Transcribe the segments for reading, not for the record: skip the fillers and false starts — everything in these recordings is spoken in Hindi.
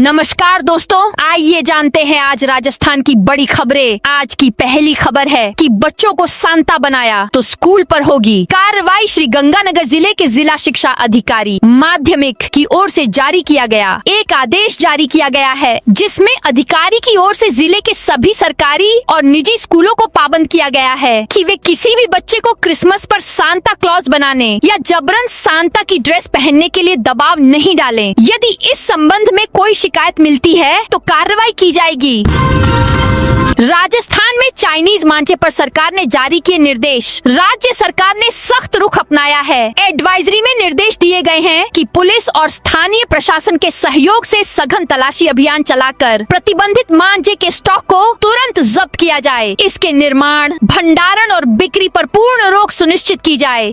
नमस्कार दोस्तों, आइए जानते हैं आज राजस्थान की बड़ी खबरें। आज की पहली खबर है कि बच्चों को सांता बनाया तो स्कूल पर होगी कार्रवाई। श्री गंगानगर जिले के जिला शिक्षा अधिकारी माध्यमिक की ओर से जारी किया गया एक आदेश जारी किया गया है, जिसमें अधिकारी की ओर से जिले के सभी सरकारी और निजी स्कूलों को पाबंद किया गया है कि वे किसी भी बच्चे को क्रिसमस पर सांता क्लॉज बनाने या जबरन सांता की ड्रेस पहनने के लिए दबाव नहीं डालें। यदि इस संबंध में कोई शिकायत मिलती है तो कार्रवाई की जाएगी। राजस्थान में चाइनीज मांझे पर सरकार ने जारी किए निर्देश। राज्य सरकार ने सख्त रुख अपनाया है। एडवाइजरी में निर्देश दिए गए हैं कि पुलिस और स्थानीय प्रशासन के सहयोग से सघन तलाशी अभियान चलाकर प्रतिबंधित मांझे के स्टॉक को तुरंत जब्त किया जाए। इसके निर्माण, भंडारण और बिक्री पर पूर्ण रोक सुनिश्चित की जाए।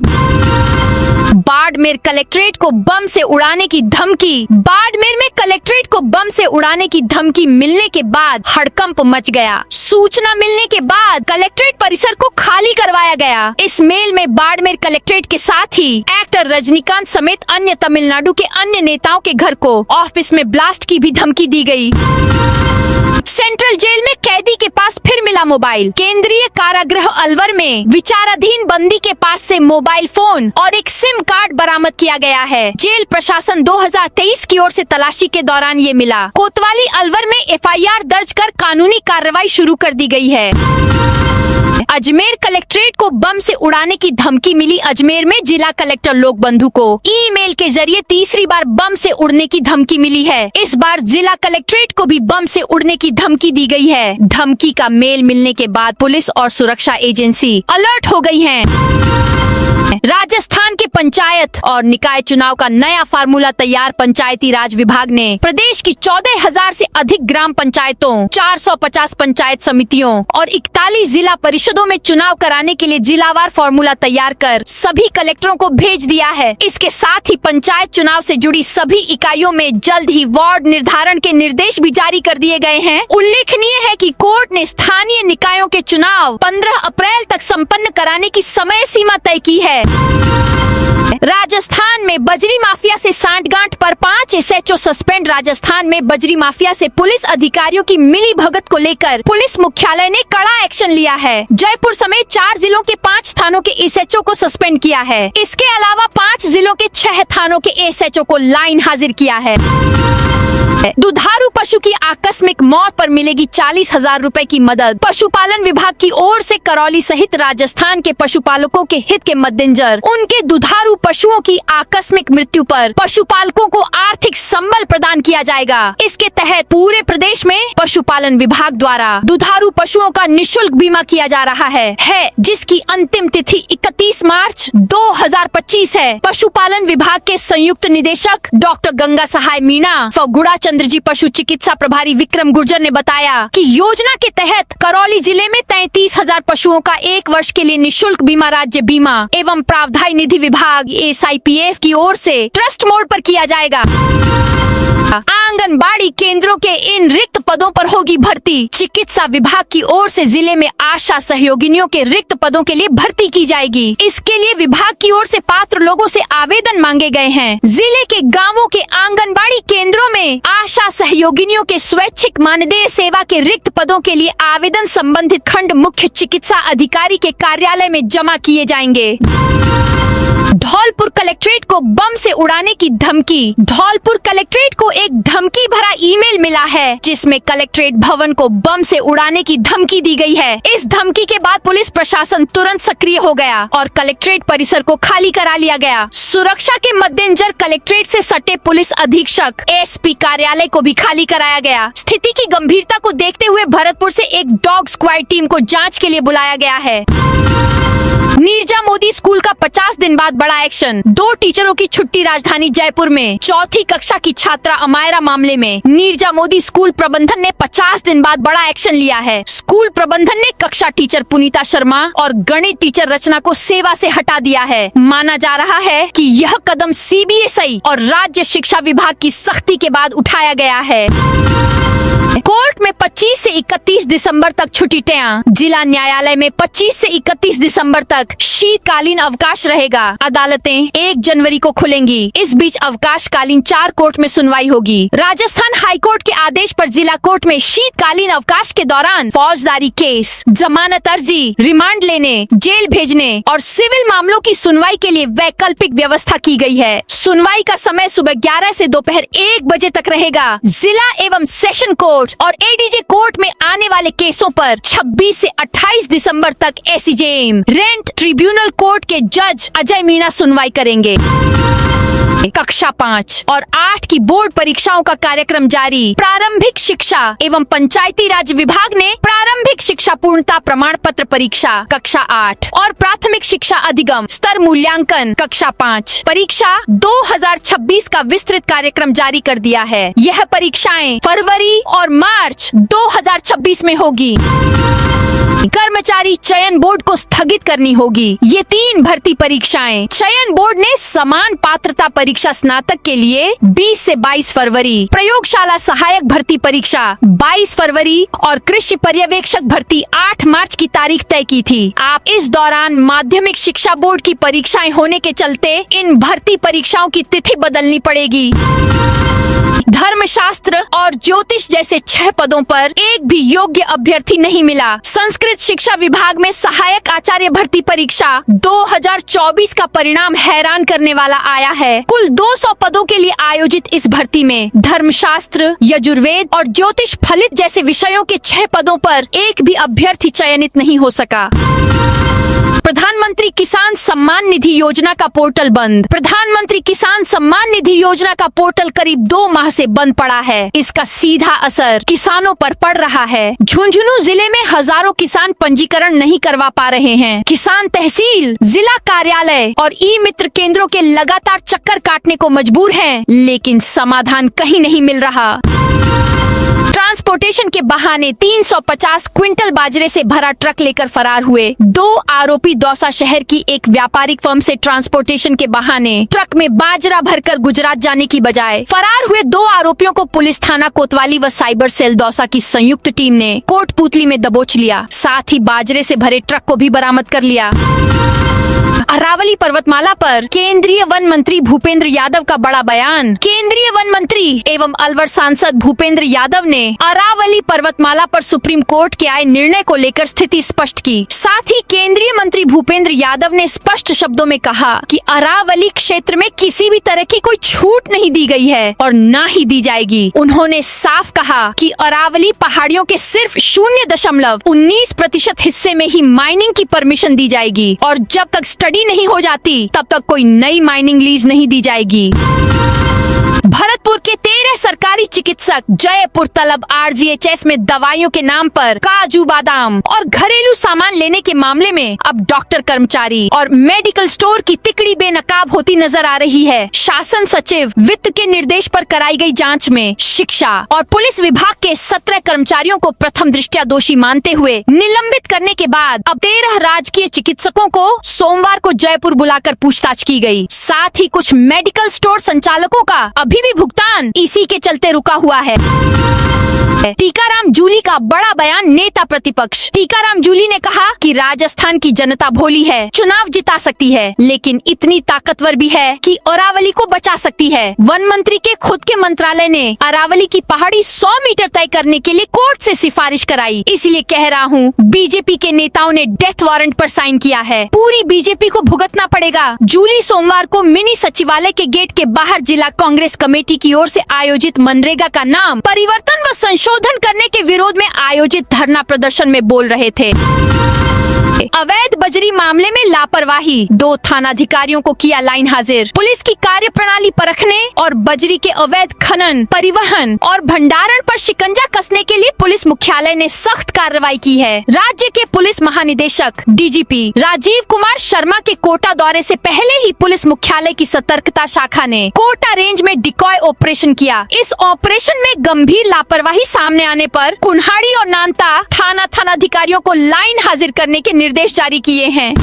बाड़मेर कलेक्ट्रेट को बम से उड़ाने की धमकी। बाड़मेर में कलेक्ट्रेट को बम से उड़ाने की धमकी मिलने के बाद हड़कंप मच गया। सूचना मिलने के बाद कलेक्ट्रेट परिसर को खाली करवाया गया। इस मेल में बाड़मेर कलेक्ट्रेट के साथ ही एक्टर रजनीकांत समेत अन्य तमिलनाडु के अन्य नेताओं के घर को ऑफिस में ब्लास्ट की भी धमकी दी गई। सेंट्रल जेल में कैदी के पास फिर मिला मोबाइल। केंद्रीय कारागृह अलवर में विचाराधीन बंदी के पास से मोबाइल फोन और एक सिम कार्ड बरामद किया गया है। जेल प्रशासन 2023 की ओर से तलाशी के दौरान ये मिला। कोतवाली अलवर में एफआईआर दर्ज कर कानूनी कार्रवाई शुरू कर दी गई है। अजमेर कलेक्ट्रेट को बम से उड़ाने की धमकी मिली। अजमेर में जिला कलेक्टर लोकबंधु को ईमेल के जरिए तीसरी बार बम से उड़ने की धमकी मिली है। इस बार जिला कलेक्ट्रेट को भी बम से उड़ने की धमकी दी गई है। धमकी का मेल मिलने के बाद पुलिस और सुरक्षा एजेंसी अलर्ट हो गई है। राजस्थान के पंचायत और निकाय चुनाव का नया फार्मूला तैयार। पंचायती राज विभाग ने प्रदेश की 14,000 से अधिक ग्राम पंचायतों, 450 पंचायत समितियों और 41 जिला परिषदों में चुनाव कराने के लिए जिलावार फार्मूला तैयार कर सभी कलेक्टरों को भेज दिया है। इसके साथ ही पंचायत चुनाव से जुड़ी सभी इकाइयों में जल्द ही वार्ड निर्धारण के निर्देश भी जारी कर दिए गए हैं। उल्लेखनीय है कि कोर्ट ने स्थानीय निकायों के चुनाव 15 अप्रैल तक संपन्न कराने की समय सीमा तय की है। राजस्थान में बजरी माफिया से सांठगांठ पर 5 एसएचओ सस्पेंड। राजस्थान में बजरी माफिया से पुलिस अधिकारियों की मिली भगत को लेकर पुलिस मुख्यालय ने कड़ा एक्शन लिया है। जयपुर समेत 4 जिलों के 5 थानों के एसएचओ को सस्पेंड किया है। इसके अलावा 5 जिलों के 6 थानों के एसएचओ को लाइन हाजिर किया है। दुधारू पशु की आकस्मिक मौत पर मिलेगी 40,000 रुपए की मदद। पशुपालन विभाग की ओर से करौली सहित राजस्थान के पशुपालकों के हित के मद्देनजर उनके दुधारू पशुओं की आकस्मिक मृत्यु पर पशुपालकों को आर्थिक संबल प्रदान किया जाएगा। इसके तहत पूरे प्रदेश में पशुपालन विभाग द्वारा दुधारू पशुओं का निःशुल्क बीमा किया जा रहा है जिसकी अंतिम तिथि 31 मार्च 2025 है। पशुपालन विभाग के संयुक्त निदेशक डॉक्टर गंगा सहाय मीणा व गुड़ा चंद्रजी पशु चिकित्सा प्रभारी विक्रम गुर्जर ने बताया कि योजना के तहत करौली जिले में 33,000 पशुओं का 1 वर्ष के लिए निःशुल्क बीमा राज्य बीमा एवं प्रावधान निधि विभाग SIPF की ओर से ट्रस्ट मोड पर किया जाएगा। आंगनबाड़ी केंद्रों के इन रिक्त पदों पर होगी भर्ती। चिकित्सा विभाग की ओर से जिले में आशा सहयोगिनियों के रिक्त पदों के लिए भर्ती की जाएगी। इसके लिए विभाग की ओर से पात्र लोगों से आवेदन मांगे गए हैं। जिले के गांवों के आंगनबाड़ी केंद्रों में आशा सहयोगिनियों के स्वैच्छिक मानदेय सेवा के रिक्त पदों के लिए आवेदन संबंधित खंड मुख्य चिकित्सा अधिकारी के कार्यालय में जमा किए जाएंगे। धौलपुर कलेक्ट्रेट को बम से उड़ाने की धमकी। धौलपुर कलेक्ट्रेट को एक धमकी भरा ईमेल मिला है, जिसमें कलेक्ट्रेट भवन को बम से उड़ाने की धमकी दी गई है। इस धमकी के बाद पुलिस प्रशासन तुरंत सक्रिय हो गया और कलेक्ट्रेट परिसर को खाली करा लिया गया। सुरक्षा के मद्देनजर कलेक्ट्रेट से सटे पुलिस अधीक्षक SP कार्यालय को भी खाली कराया गया। स्थिति की गंभीरता को देखते हुए भरतपुर से एक डॉग स्क्वाड टीम को जाँच के लिए बुलाया गया है। नीरजा मोदी स्कूल का 50 दिन बाद बड़ा एक्शन। 2 टीचरों की छुट्टी। राजधानी जयपुर में 4ठी कक्षा की छात्रा अमायरा मामले में नीरजा मोदी स्कूल प्रबंधन ने 50 दिन बाद बड़ा एक्शन लिया है। स्कूल प्रबंधन ने कक्षा टीचर पुनीता शर्मा और गणित टीचर रचना को सेवा से हटा दिया है। माना जा रहा है कि यह कदम CBSI और राज्य शिक्षा विभाग की सख्ती के बाद उठाया गया है। कोर्ट में में 25 से 31 दिसंबर तक छुट्टियां। जिला न्यायालय में 25 से 31 दिसंबर तक शीतकालीन अवकाश रहेगा। अदालतें 1 जनवरी को खुलेंगी। इस बीच अवकाशकालीन 4 कोर्ट में सुनवाई होगी। राजस्थान हाईकोर्ट के आदेश पर जिला कोर्ट में शीतकालीन अवकाश के दौरान फौजदारी केस, जमानत अर्जी, रिमांड लेने, जेल भेजने और सिविल मामलों की सुनवाई के लिए वैकल्पिक व्यवस्था की गई है। सुनवाई का समय सुबह 11 से दोपहर 1 बजे तक रहेगा। जिला एवं सेशन कोर्ट और एडीजे कोर्ट में आने वाले केसों पर 26 से 28 दिसंबर तक एसीजेएम रेंट ट्रिब्यूनल कोर्ट के जज अजय मीणा सुनवाई करेंगे। कक्षा 5 और 8 की बोर्ड परीक्षाओं का कार्यक्रम जारी। प्रारंभिक शिक्षा एवं पंचायती राज विभाग ने प्रारंभिक शिक्षा पूर्णता प्रमाण पत्र परीक्षा कक्षा 8 और प्राथमिक शिक्षा अधिगम स्तर मूल्यांकन कक्षा 5 परीक्षा 2026 का विस्तृत कार्यक्रम जारी कर दिया है। यह परीक्षाएं फरवरी और मार्च 2026 में होगी। कर्मचारी चयन बोर्ड को स्थगित करनी होगी। ये 3 भर्ती परीक्षाएं चयन बोर्ड ने समान पात्रता परीक्षा स्नातक के लिए 20 से 22 फरवरी, प्रयोगशाला सहायक भर्ती परीक्षा 22 फरवरी और कृषि पर्यवेक्षक भर्ती 8 मार्च की तारीख तय की थी। आप इस दौरान माध्यमिक शिक्षा बोर्ड की परीक्षाएं होने के चलते इन भर्ती परीक्षाओं की तिथि बदलनी पड़ेगी। धर्मशास्त्र और ज्योतिष जैसे 6 पदों पर एक भी योग्य अभ्यर्थी नहीं मिला। संस्कृत शिक्षा विभाग में सहायक आचार्य भर्ती परीक्षा 2024 का परिणाम हैरान करने वाला आया है। कुल 200 पदों के लिए आयोजित इस भर्ती में धर्मशास्त्र, यजुर्वेद और ज्योतिष फलित जैसे विषयों के 6 पदों पर एक भी अभ्यर्थी चयनित नहीं हो सका। प्रधानमंत्री किसान सम्मान निधि योजना का पोर्टल बंद। प्रधानमंत्री किसान सम्मान निधि योजना का पोर्टल करीब 2 माह से बंद पड़ा है। इसका सीधा असर किसानों पर पड़ रहा है। झुंझुनू जिले में हजारों किसान पंजीकरण नहीं करवा पा रहे हैं। किसान तहसील, जिला कार्यालय और ई मित्र केंद्रों के लगातार चक्कर काटने को मजबूर हैं, लेकिन समाधान कहीं नहीं मिल रहा। ट्रांसपोर्टेशन के बहाने 350 क्विंटल बाजरे से भरा ट्रक लेकर फरार हुए 2 आरोपी दौसा शहर की एक व्यापारिक फर्म से ट्रांसपोर्टेशन के बहाने ट्रक में बाजरा भरकर गुजरात जाने की बजाय फरार हुए 2 आरोपियों को पुलिस थाना कोतवाली व साइबर सेल दौसा की संयुक्त टीम ने कोटपुतली में दबोच लिया। साथ ही बाजरे से भरे ट्रक को भी बरामद कर लिया। अरावली पर्वतमाला पर केंद्रीय वन मंत्री भूपेंद्र यादव का बड़ा बयान। केंद्रीय वन मंत्री एवं अलवर सांसद भूपेंद्र यादव ने अरावली पर्वतमाला पर सुप्रीम कोर्ट के आए निर्णय को लेकर स्थिति स्पष्ट की। साथ ही केंद्रीय मंत्री भूपेंद्र यादव ने स्पष्ट शब्दों में कहा कि अरावली क्षेत्र में किसी भी तरह की कोई छूट नहीं दी गई है और न ही दी जाएगी। उन्होंने साफ कहा कि अरावली पहाड़ियों के सिर्फ 0.19% हिस्से में ही माइनिंग की परमिशन दी जाएगी और जब तक स्टडी नहीं हो जाती तब तक कोई नई माइनिंग लीज नहीं दी जाएगी। भरतपुर के 13 सरकारी चिकित्सक जयपुर तलब आरजीएचएस में दवाइयों के नाम पर काजू बादाम और घरेलू सामान लेने के मामले में अब डॉक्टर, कर्मचारी और मेडिकल स्टोर की तिकड़ी बेनकाब होती नजर आ रही है। शासन सचिव वित्त के निर्देश पर कराई गई जांच में शिक्षा और पुलिस विभाग के 17 कर्मचारियों को प्रथम दृष्टया दोषी मानते हुए निलंबित करने के बाद अब 13 राजकीय चिकित्सकों को सोमवार को जयपुर बुलाकर पूछताछ की गई। साथ ही कुछ मेडिकल स्टोर संचालकों का अभी भी भुगतान इसी के चलते रुका हुआ है। टीकाराम जूली का बड़ा बयान नेता प्रतिपक्ष। टीकाराम जूली ने कहा कि राजस्थान की जनता भोली है, चुनाव जिता सकती है, लेकिन इतनी ताकतवर भी है कि अरावली को बचा सकती है। वन मंत्री के खुद के मंत्रालय ने अरावली की पहाड़ी 100 मीटर तय करने के लिए कोर्ट से सिफारिश कराई। इसलिए कह रहा हूँ, बीजेपी के नेताओं ने डेथ वारंट पर साइन किया है। पूरी बीजेपी को भुगतना पड़ेगा। जूली सोमवार को मिनी सचिवालय के गेट के बाहर जिला कांग्रेस कमेटी की ओर से आयोजित मनरेगा का नाम परिवर्तन व संशोधन करने के विरोध में आयोजित धरना प्रदर्शन में बोल रहे थे। अवैध बजरी मामले में लापरवाही, 2 थानाधिकारियों को किया लाइन हाजिर। पुलिस की कार्यप्रणाली परखने और बजरी के अवैध खनन, परिवहन और भंडारण पर शिकंजा कसने के लिए पुलिस मुख्यालय ने सख्त कार्रवाई की है। राज्य के पुलिस महानिदेशक डीजीपी राजीव कुमार शर्मा के कोटा दौरे से पहले ही पुलिस मुख्यालय की सतर्कता शाखा ने कोटा रेंज में डिकॉय ऑपरेशन किया। इस ऑपरेशन में गंभीर लापरवाही सामने आने पर कुन्हाड़ी और नानता थानाधिकारियों को लाइन हाजिर करने के निर्देश जारी किए हैं।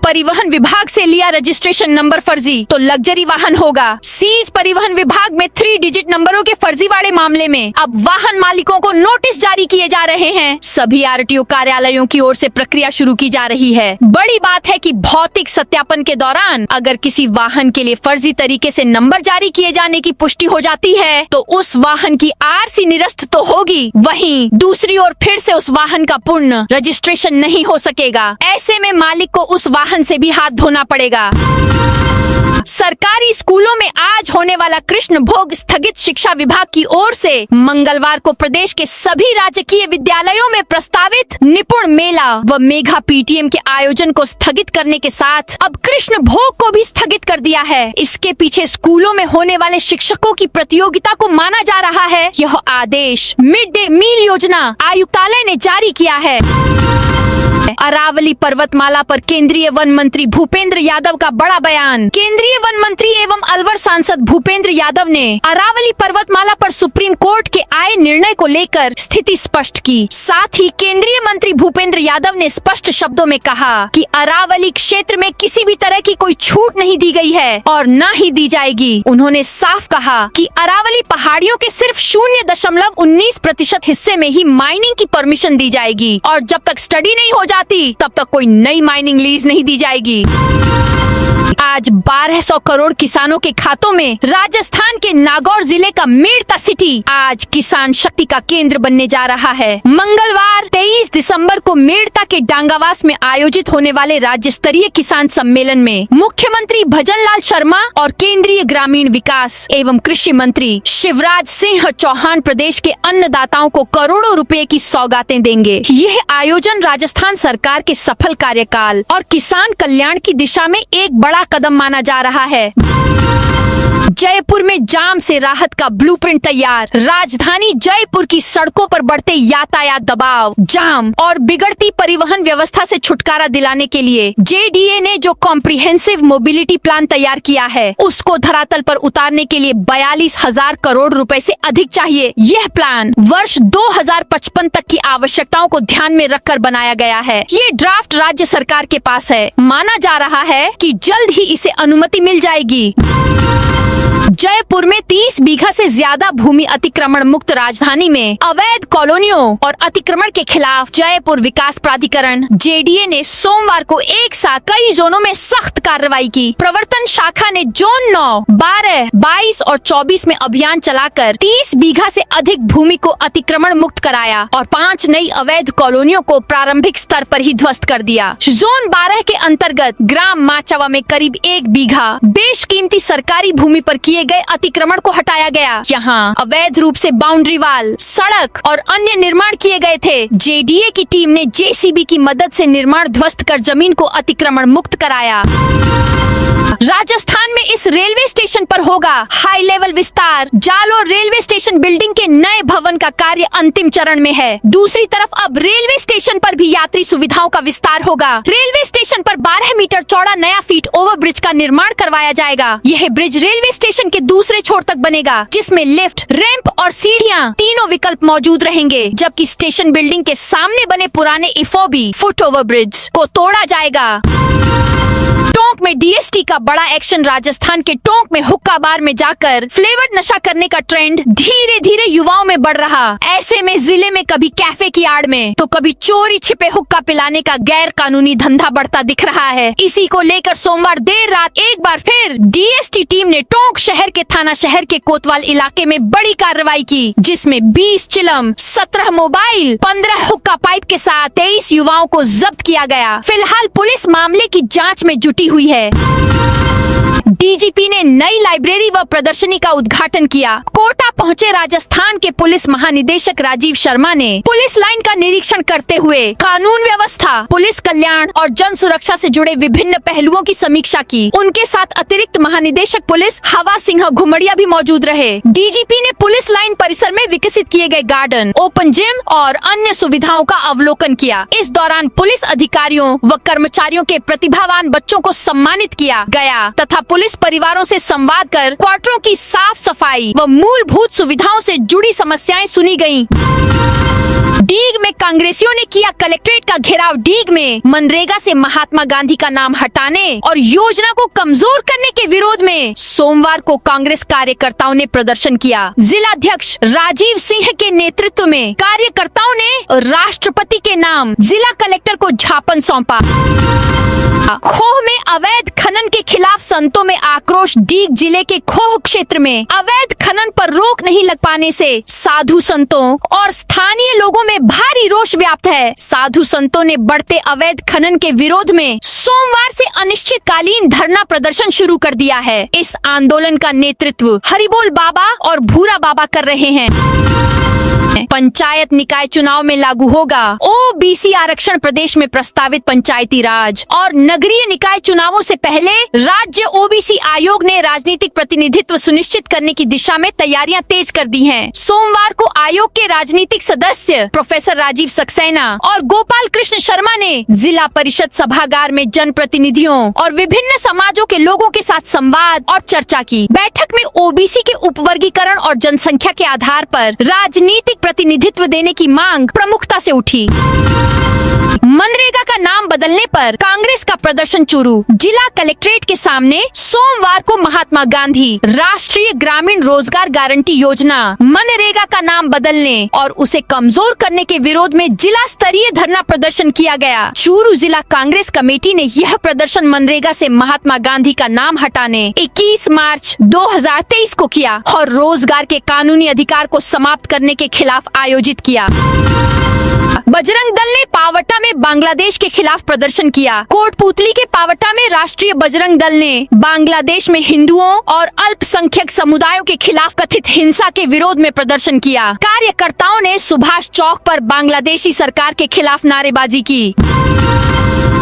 परिवहन विभाग से लिया रजिस्ट्रेशन नंबर फर्जी तो लग्जरी वाहन होगा। सीज परिवहन विभाग में 3 डिजिट नंबरों के फर्जीवाड़े मामले में अब वाहन मालिकों को नोटिस जारी किए जा रहे हैं। सभी आरटीओ कार्यालयों की ओर से प्रक्रिया शुरू की जा रही है। बड़ी बात है कि भौतिक सत्यापन के दौरान अगर किसी वाहन के लिए फर्जी तरीके से नंबर जारी किए जाने की पुष्टि हो जाती है तो उस वाहन की आरसी निरस्त तो होगी, वहीं दूसरी ओर फिर से उस वाहन का पूर्ण रजिस्ट्रेशन नहीं हो सकेगा। ऐसे में मालिक को उस वाहन से भी हाथ धोना पड़ेगा। सरकारी स्कूलों में आज होने वाला कृष्ण भोग स्थगित शिक्षा विभाग की ओर से मंगलवार को प्रदेश के सभी राजकीय विद्यालयों में प्रस्तावित निपुण मेला व मेघा पीटीएम के आयोजन को स्थगित करने के साथ अब कृष्ण भोग को भी स्थगित कर दिया है। इसके पीछे स्कूलों में होने वाले शिक्षकों की प्रतियोगिता को माना जा रहा है। यह आदेश मिड डे मील योजना आयुक्तालय ने जारी किया है। अरावली पर्वतमाला पर केंद्रीय वन मंत्री भूपेंद्र यादव का बड़ा बयान। केंद्रीय वन मंत्री एवं अलवर सांसद भूपेंद्र यादव ने अरावली पर्वतमाला पर सुप्रीम कोर्ट के आए निर्णय को लेकर स्थिति स्पष्ट की। साथ ही केंद्रीय मंत्री भूपेंद्र यादव ने स्पष्ट शब्दों में कहा कि अरावली क्षेत्र में किसी भी तरह की कोई छूट नहीं दी गई है और न ही दी जाएगी। उन्होंने साफ कहा कि अरावली पहाड़ियों के सिर्फ 0.19% हिस्से में ही माइनिंग की परमिशन दी जाएगी और जब तक स्टडी नहीं हो जाती तब तक कोई नई माइनिंग लीज नहीं दी जाएगी। आज 1200 करोड़ किसानों के खातों में राजस्थान के नागौर जिले का मेड़ता सिटी आज किसान शक्ति का केंद्र बनने जा रहा है। मंगलवार 23 दिसंबर को मेड़ता के डांगावास में आयोजित होने वाले राज्य स्तरीय किसान सम्मेलन में मुख्यमंत्री भजनलाल शर्मा और केंद्रीय ग्रामीण विकास एवं कृषि मंत्री शिवराज सिंह चौहान प्रदेश के अन्नदाताओं को करोड़ों रुपए की सौगातें देंगे। यह आयोजन राजस्थान सरकार के सफल कार्यकाल और किसान कल्याण की दिशा में एक बड़ा कदम माना जा रहा है। जयपुर में जाम से राहत का ब्लूप्रिंट तैयार। राजधानी जयपुर की सड़कों पर बढ़ते यातायात दबाव, जाम और बिगड़ती परिवहन व्यवस्था से छुटकारा दिलाने के लिए जेडीए ने जो कॉम्प्रिहेंसिव मोबिलिटी प्लान तैयार किया है उसको धरातल पर उतारने के लिए 42,000 करोड़ रुपए से अधिक चाहिए। यह प्लान वर्ष 2055 तक की आवश्यकताओं को ध्यान में रखकर बनाया गया है। ये ड्राफ्ट राज्य सरकार के पास है। माना जा रहा है कि जल्द ही इसे अनुमति मिल जाएगी। जयपुर में 30 बीघा से ज्यादा भूमि अतिक्रमण मुक्त राजधानी में अवैध कॉलोनियों और अतिक्रमण के खिलाफ जयपुर विकास प्राधिकरण जेडीए ने सोमवार को एक साथ कई जोनों में सख्त कार्रवाई की। प्रवर्तन शाखा ने जोन 9, 12, 22 और 24 में अभियान चलाकर 30 बीघा से अधिक भूमि को अतिक्रमण मुक्त कराया और 5 नई अवैध कॉलोनियों को प्रारंभिक स्तर पर ही ध्वस्त कर दिया। जोन 12 के अंतर्गत ग्राम माचावा में करीब 1 बीघा बेशकीमती सरकारी भूमि पर किए गए अतिक्रमण को हटाया गया। यहाँ अवैध रूप से बाउंड्री वाल, सड़क और अन्य निर्माण किए गए थे। जेडीए की टीम ने जेसीबी की मदद से निर्माण ध्वस्त कर जमीन को अतिक्रमण मुक्त कराया। राजस्थान में इस रेलवे स्टेशन पर होगा हाई लेवल विस्तार। जालोर रेलवे स्टेशन बिल्डिंग के नए भवन का कार्य अंतिम चरण में है। दूसरी तरफ अब रेलवे स्टेशन पर भी यात्री सुविधाओं का विस्तार होगा। रेलवे स्टेशन पर 12 मीटर चौड़ा नया फीट ओवर ब्रिज का निर्माण करवाया जाएगा। यह ब्रिज रेलवे स्टेशन के दूसरे छोर तक बनेगा, जिसमें लिफ्ट, रैंप और सीढ़ियां तीनों विकल्प मौजूद रहेंगे। जबकि स्टेशन बिल्डिंग के सामने बने पुराने इफोबी फुट ओवर ब्रिज को तोड़ा जाएगा। टोंक में डीएसटी का बड़ा एक्शन। राजस्थान के टोंक में हुक्का बार में जाकर फ्लेवर्ड नशा करने का ट्रेंड धीरे धीरे युवाओं में बढ़ रहा। ऐसे में जिले में कभी कैफे की आड़ में तो कभी चोरी छिपे हुक्का पिलाने का गैर कानूनी धंधा बढ़ता दिख रहा है। इसी को लेकर सोमवार देर रात एक बार फिर डीएसटी टीम ने टोंक शहर के थाना शहर के कोतवाल इलाके में बड़ी कार्रवाई की, जिसमें 20 चिलम, 17 मोबाइल, 15 हुक्का पाइप के साथ 23 युवाओं को जब्त किया गया। फिलहाल पुलिस मामले की जाँच में जुटी हुई है। डीजीपी ने नई लाइब्रेरी व प्रदर्शनी का उद्घाटन किया। कोटा पहुंचे राजस्थान के पुलिस महानिदेशक राजीव शर्मा ने पुलिस लाइन का निरीक्षण करते हुए कानून व्यवस्था, पुलिस कल्याण और जन सुरक्षा से जुड़े विभिन्न पहलुओं की समीक्षा की। उनके साथ अतिरिक्त महानिदेशक पुलिस हवा सिंह घुमड़िया भी मौजूद रहे। डीजीपी ने पुलिस लाइन परिसर में विकसित किए गए गार्डन, ओपन जिम और अन्य सुविधाओं का अवलोकन किया। इस दौरान पुलिस अधिकारियों व कर्मचारियों के प्रतिभावान बच्चों को सम्मानित किया गया तथा पुलिस परिवारों से संवाद कर क्वार्टरों की साफ सफाई व मूलभूत सुविधाओं से जुड़ी समस्याएं सुनी गयी। डीग में कांग्रेसियों ने किया कलेक्ट्रेट का घेराव। डीग में मनरेगा से महात्मा गांधी का नाम हटाने और योजना को कमजोर करने के विरोध में सोमवार को कांग्रेस कार्यकर्ताओं ने प्रदर्शन किया। जिलाध्यक्ष राजीव सिंह के नेतृत्व में कार्यकर्ताओं ने राष्ट्रपति के नाम जिला कलेक्टर को ज्ञापन सौंपा। खोह में अवैध खनन के खिलाफ संतों में आक्रोश। डीग जिले के खोह क्षेत्र में अवैध खनन पर रोक नहीं लग पाने से साधु संतों और स्थानीय लोगों में भारी रोष व्याप्त है। साधु संतों ने बढ़ते अवैध खनन के विरोध में सोमवार से अनिश्चितकालीन धरना प्रदर्शन शुरू कर दिया है। इस आंदोलन का नेतृत्व हरिबोल बाबा और भूरा बाबा कर रहे हैं। पंचायत निकाय चुनाव में लागू होगा ओबीसी आरक्षण। प्रदेश में प्रस्तावित पंचायती राज और नगरीय निकाय चुनावों से पहले राज्य ओबीसी आयोग ने राजनीतिक प्रतिनिधित्व सुनिश्चित करने की दिशा में तैयारियां तेज कर दी हैं। सोमवार को आयोग के राजनीतिक सदस्य प्रोफेसर राजीव सक्सेना और गोपाल कृष्ण शर्मा ने जिला परिषद सभागार में जनप्रतिनिधियों और विभिन्न समाजों के लोगों के साथ संवाद और चर्चा की। बैठक में ओबीसी के उपवर्गीकरण और जनसंख्या के आधार पर राजनीतिक प्रतिनिधित्व देने की मांग प्रमुखता से उठी। मनरेगा का नाम बदलने पर कांग्रेस का प्रदर्शन शुरू। जिला कलेक्ट्रेट के सामने सोमवार को महात्मा गांधी राष्ट्रीय ग्रामीण रोजगार गारंटी योजना मनरेगा का नाम बदलने और उसे कमजोर करने के विरोध में जिला स्तरीय धरना प्रदर्शन किया गया। चूरू जिला कांग्रेस कमेटी ने यह प्रदर्शन मनरेगा से महात्मा गांधी का नाम हटाने 21 मार्च 2023 को किया और रोजगार के कानूनी अधिकार को समाप्त करने के खिलाफ आयोजित किया। बजरंग दल ने पावटा में बांग्लादेश के खिलाफ प्रदर्शन किया। कोटपुतली के पावटा में राष्ट्रीय बजरंग दल ने बांग्लादेश में हिंदुओं और अल्पसंख्यक समुदायों के खिलाफ कथित हिंसा के विरोध में प्रदर्शन किया। कार्यकर्ताओं ने सुभाष चौक पर बांग्लादेशी सरकार के खिलाफ नारेबाजी की।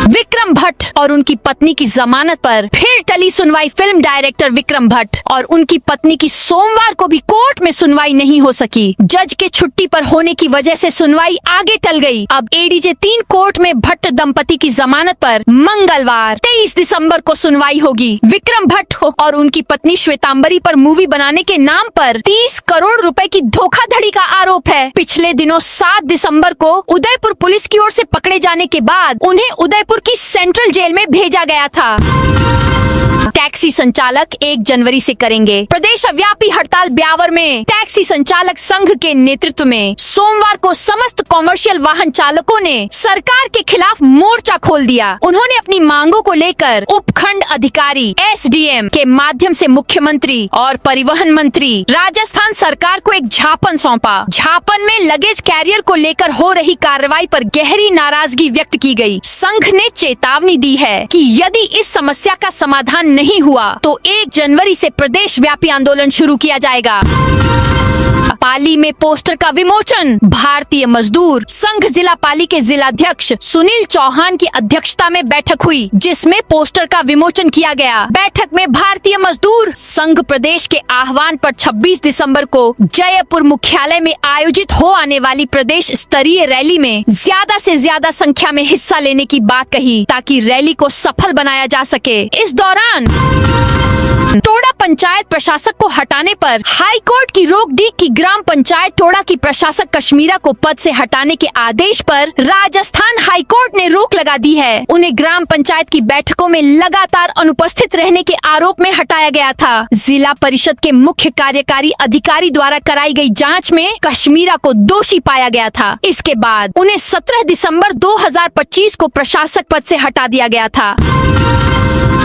विक्रम भट्ट और उनकी पत्नी की जमानत पर फिर टली सुनवाई। फिल्म डायरेक्टर विक्रम भट्ट और उनकी पत्नी की सोमवार को भी कोर्ट में सुनवाई नहीं हो सकी। जज के छुट्टी पर होने की वजह से सुनवाई आगे टल गई। अब एडीजे 3 कोर्ट में भट्ट दंपति की जमानत पर मंगलवार 23 दिसंबर को सुनवाई होगी। विक्रम भट्ट और उनकी पत्नी श्वेतांबरी पर मूवी बनाने के नाम पर 30 करोड़ रुपए की धोखाधड़ी का आरोप है। पिछले दिनों 7 दिसंबर को उदयपुर पुलिस की ओर से पकड़े जाने के बाद उन्हें उदयपुर की सेंट्रल जेल में भेजा गया था। टैक्सी संचालक 1 जनवरी से करेंगे प्रदेश व्यापी हड़ताल। ब्यावर में टैक्सी संचालक संघ के नेतृत्व में सोमवार को समस्त कॉमर्शियल वाहन चालकों ने सरकार के खिलाफ मोर्चा खोल दिया। उन्होंने अपनी मांगों को लेकर उपखंड अधिकारी एसडीएम के माध्यम से मुख्यमंत्री और परिवहन मंत्री राजस्थान सरकार को एक ज्ञापन सौंपा। ज्ञापन में लगेज कैरियर को लेकर हो रही कार्रवाई पर गहरी नाराजगी व्यक्त की गई। संघ ने चेतावनी दी है कि यदि इस समस्या का समाधान नहीं हुआ तो 1 जनवरी से प्रदेश व्यापी आंदोलन शुरू किया जाएगा। पाली में पोस्टर का विमोचन। भारतीय मजदूर संघ जिला पाली के जिलाध्यक्ष सुनील चौहान की अध्यक्षता में बैठक हुई, जिसमें पोस्टर का विमोचन किया गया। बैठक में भारतीय मजदूर संघ प्रदेश के आह्वान पर 26 दिसंबर को जयपुर मुख्यालय में आयोजित हो आने वाली प्रदेश स्तरीय रैली में ज्यादा से ज्यादा संख्या में हिस्सा लेने की बात कही, ताकि रैली को सफल बनाया जा सके। इस दौरान टोडा पंचायत प्रशासक को हटाने पर हाई कोर्ट की रोक। डीग की ग्राम पंचायत टोडा की प्रशासक कश्मीरा को पद से हटाने के आदेश पर राजस्थान हाई कोर्ट ने रोक लगा दी है। उन्हें ग्राम पंचायत की बैठकों में लगातार अनुपस्थित रहने के आरोप में हटाया गया था। जिला परिषद के मुख्य कार्यकारी अधिकारी द्वारा कराई गई जाँच में कश्मीरा को दोषी पाया गया था। इसके बाद उन्हें 17 दिसंबर 2025 को प्रशासक पद से हटा दिया गया था।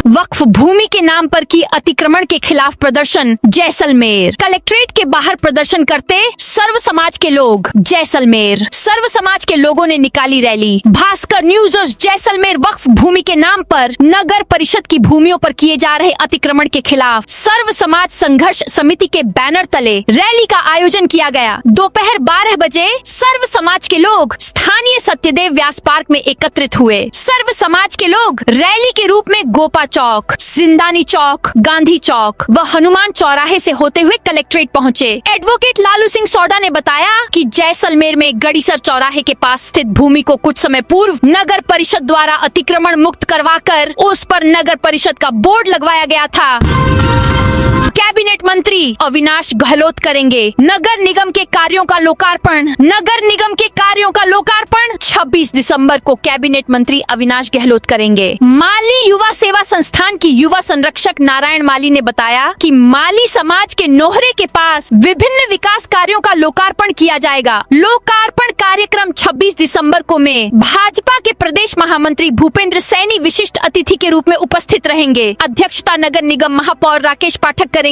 वक्फ भूमि के नाम पर की अतिक्रमण के खिलाफ प्रदर्शन। जैसलमेर कलेक्ट्रेट के बाहर प्रदर्शन करते सर्व समाज के लोग। जैसलमेर सर्व समाज के लोगों ने निकाली रैली। भास्कर न्यूज। जैसलमेर वक्फ भूमि के नाम पर नगर परिषद की भूमियों पर किए जा रहे अतिक्रमण के खिलाफ सर्व समाज संघर्ष समिति के बैनर तले रैली का आयोजन किया गया। दोपहर 12 बजे सर्व समाज के लोग स्थानीय सत्यदेव व्यास पार्क में एकत्रित हुए। सर्व समाज के लोग रैली के रूप में गोपा चौक, जिंदानी चौक, गांधी चौक व हनुमान चौराहे से होते हुए कलेक्ट्रेट पहुंचे। एडवोकेट लालू सिंह सोडा ने बताया कि जैसलमेर में गड़ीसर चौराहे के पास स्थित भूमि को कुछ समय पूर्व नगर परिषद द्वारा अतिक्रमण मुक्त करवाकर उस पर नगर परिषद का बोर्ड लगवाया गया था। कैबिनेट मंत्री अविनाश गहलोत करेंगे नगर निगम के कार्यों का लोकार्पण। नगर निगम के कार्यों का लोकार्पण 26 दिसंबर को कैबिनेट मंत्री अविनाश गहलोत करेंगे। माली युवा सेवा संस्थान की युवा संरक्षक नारायण माली ने बताया कि माली समाज के नोहरे के पास विभिन्न विकास कार्यों का लोकार्पण किया जाएगा। लोकार्पण कार्यक्रम 26 दिसंबर को में भाजपा के प्रदेश महामंत्री भूपेंद्र सैनी विशिष्ट अतिथि के रूप में उपस्थित रहेंगे। अध्यक्षता नगर निगम महापौर राकेश पाठक करेंगे।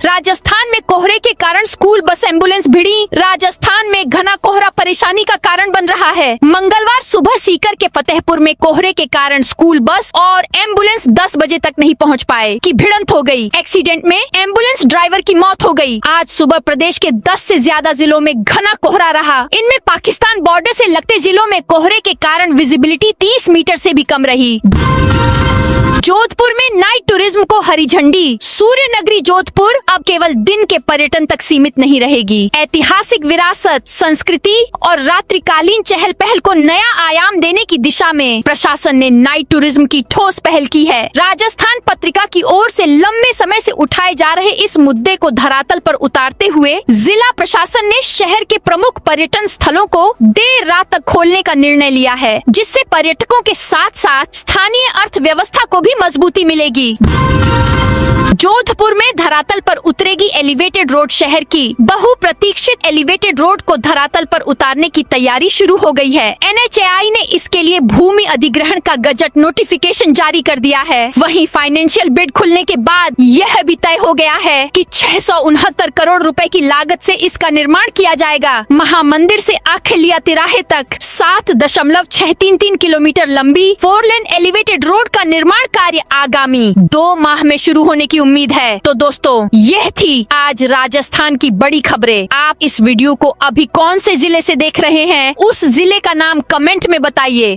राजस्थान में कोहरे के कारण स्कूल बस एम्बुलेंस भिड़ी। राजस्थान में घना कोहरा परेशानी का कारण बन रहा है। मंगलवार सुबह सीकर के फतेहपुर में कोहरे के कारण स्कूल बस और एम्बुलेंस 10 बजे तक नहीं पहुंच पाए कि भिड़ंत हो गई। एक्सीडेंट में एम्बुलेंस ड्राइवर की मौत हो गई। आज सुबह प्रदेश के 10 से ज्यादा जिलों में घना कोहरा रहा। इनमें पाकिस्तान बॉर्डर से लगते जिलों में कोहरे के कारण विजिबिलिटी 30 मीटर से भी कम रही। जोधपुर में नाइट टूरिज्म को हरी झंडी। सूर्य नगरी जोधपुर अब केवल दिन के पर्यटन तक सीमित नहीं रहेगी। ऐतिहासिक विरासत, संस्कृति और रात्रिकालीन चहल पहल को नया आयाम देने की दिशा में प्रशासन ने नाइट टूरिज्म की ठोस पहल की है। राजस्थान पत्रिका की ओर से लंबे समय से उठाए जा रहे इस मुद्दे को धरातल पर उतारते हुए जिला प्रशासन ने शहर के प्रमुख पर्यटन स्थलों को देर रात तक खोलने का निर्णय लिया है, जिससे पर्यटकों के साथ साथ स्थानीय अर्थव्यवस्था को भी मजबूती मिलेगी। जोधपुर में धरातल पर उतरेगी एलिवेटेड रोड। शहर की बहुप्रतीक्षित एलिवेटेड रोड को धरातल पर उतारने की तैयारी शुरू हो गई है। NHAI ने इसके लिए भूमि अधिग्रहण का गजट नोटिफिकेशन जारी कर दिया है। वहीं फाइनेंशियल बिड खुलने के बाद यह भी तय हो गया है कि 669 करोड़ रुपए की लागत से इसका निर्माण किया जाएगा। महामंदिर से आखिलिया तिराहे तक 7.633 किलोमीटर लंबी 4 लेन एलिवेटेड रोड का निर्माण कार्य आगामी 2 माह में शुरू होने की उम्मीद है। तो दोस्तों, यह थी आज राजस्थान की बड़ी खबरें। आप इस वीडियो को अभी कौन से जिले से देख रहे हैं, उस जिले का नाम कमेंट में बताइए।